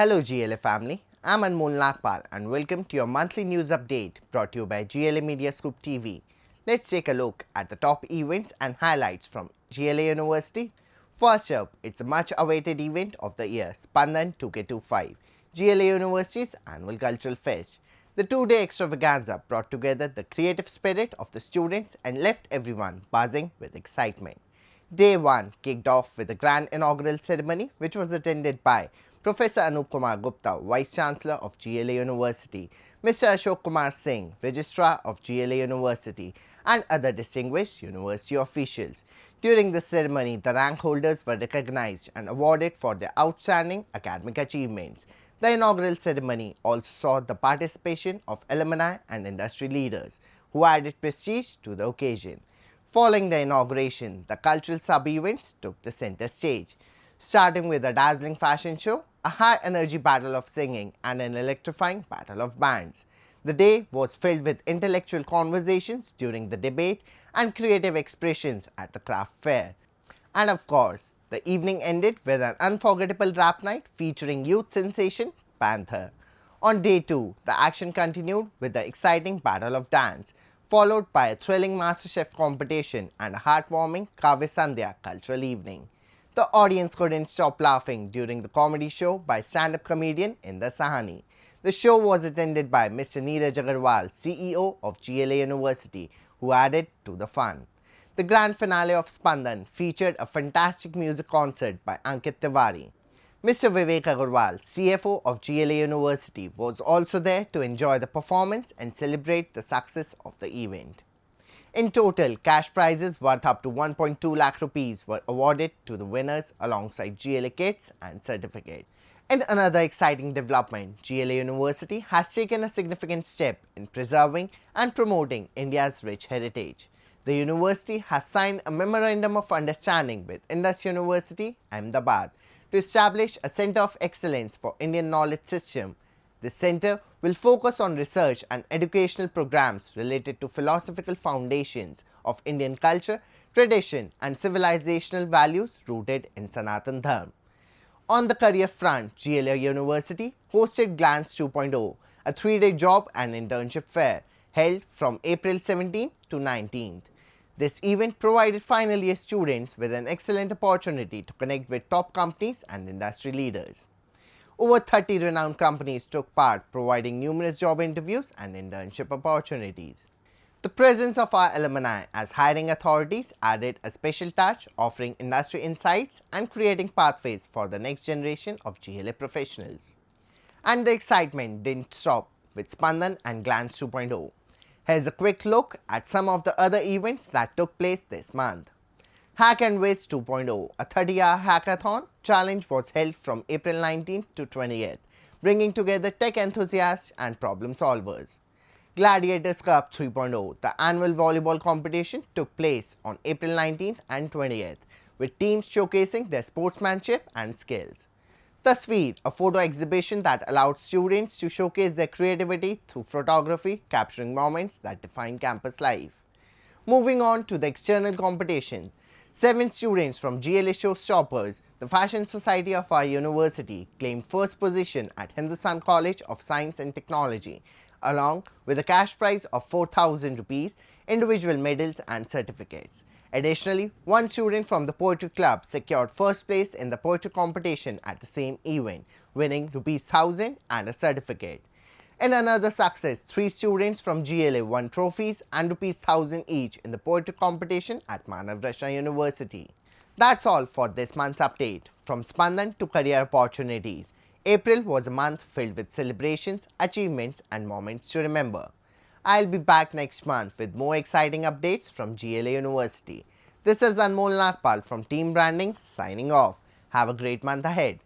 Hello GLA family, I'm Anmol Nagpal and welcome to your monthly news update brought to you by GLA Media Scoop TV. Let's take a look at the top events and highlights from GLA University. First up, it's a much awaited event of the year, Spandan 2K25, GLA University's annual cultural fest. The two-day extravaganza brought together the creative spirit of the students and left everyone buzzing with excitement. Day 1 kicked off with a grand inaugural ceremony which was attended by Professor Anup Kumar Gupta, Vice Chancellor of GLA University, Mr. Ashok Kumar Singh, Registrar of GLA University, and other distinguished university officials. During the ceremony, the rank holders were recognized and awarded for their outstanding academic achievements. The inaugural ceremony also saw the participation of alumni and industry leaders, who added prestige to the occasion. Following the inauguration, the cultural sub-events took the center stage, starting with a dazzling fashion show, a high-energy battle of singing, and an electrifying battle of bands. The day was filled with intellectual conversations during the debate and creative expressions at the craft fair. And of course, the evening ended with an unforgettable rap night featuring youth sensation Panther. On day 2, the action continued with the exciting battle of dance, followed by a thrilling MasterChef competition and a heartwarming Kavya Sandhya cultural evening. The audience couldn't stop laughing during the comedy show by stand-up comedian Inder Sahani. The show was attended by Mr. Neeraj Agarwal, CEO of GLA University, who added to the fun. The grand finale of Spandan featured a fantastic music concert by Ankit Tiwari. Mr. Vivek Agarwal, CFO of GLA University, was also there to enjoy the performance and celebrate the success of the event. In total, cash prizes worth up to 1.2 lakh rupees were awarded to the winners alongside GLA kits and certificates. In another exciting development, GLA University has taken a significant step in preserving and promoting India's rich heritage. The university has signed a Memorandum of Understanding with Indus University, Ahmedabad, to establish a Center of Excellence for Indian Knowledge System. This center will focus on research and educational programs related to philosophical foundations of Indian culture, tradition, and civilizational values rooted in Sanatan Dharma. On the career front, GLA University hosted Glance 2.0, a 3-day job and internship fair held from April 17 to 19. This event provided final year students with an excellent opportunity to connect with top companies and industry leaders. Over 30 renowned companies took part, providing numerous job interviews and internship opportunities. The presence of our alumni as hiring authorities added a special touch, offering industry insights and creating pathways for the next generation of GLA professionals. And the excitement didn't stop with Spandan and Glance 2.0. Here's a quick look at some of the other events that took place this month. Hack and Whiz 2.0, a 30-hour hackathon challenge was held from April 19th to 20th, bringing together tech enthusiasts and problem solvers. Gladiators Cup 3.0, the annual volleyball competition, took place on April 19th and 20th, with teams showcasing their sportsmanship and skills. Tasveer, a photo exhibition that allowed students to showcase their creativity through photography, capturing moments that define campus life. Moving on to the external competition, 7 students from GLA Showstoppers, the fashion society of our university, claimed first position at Hindustan College of Science and Technology, along with a cash prize of 4,000 rupees, individual medals and certificates. Additionally, one student from the Poetry Club secured first place in the poetry competition at the same event, winning rupees 1,000 and a certificate. In another success, 3 students from GLA won trophies and rupees 1,000 each in the poetry competition at Manav Rashna University. That's all for this month's update. From Spandan to career opportunities, April was a month filled with celebrations, achievements and moments to remember. I'll be back next month with more exciting updates from GLA University. This is Anmol Nagpal from Team Branding signing off. Have a great month ahead.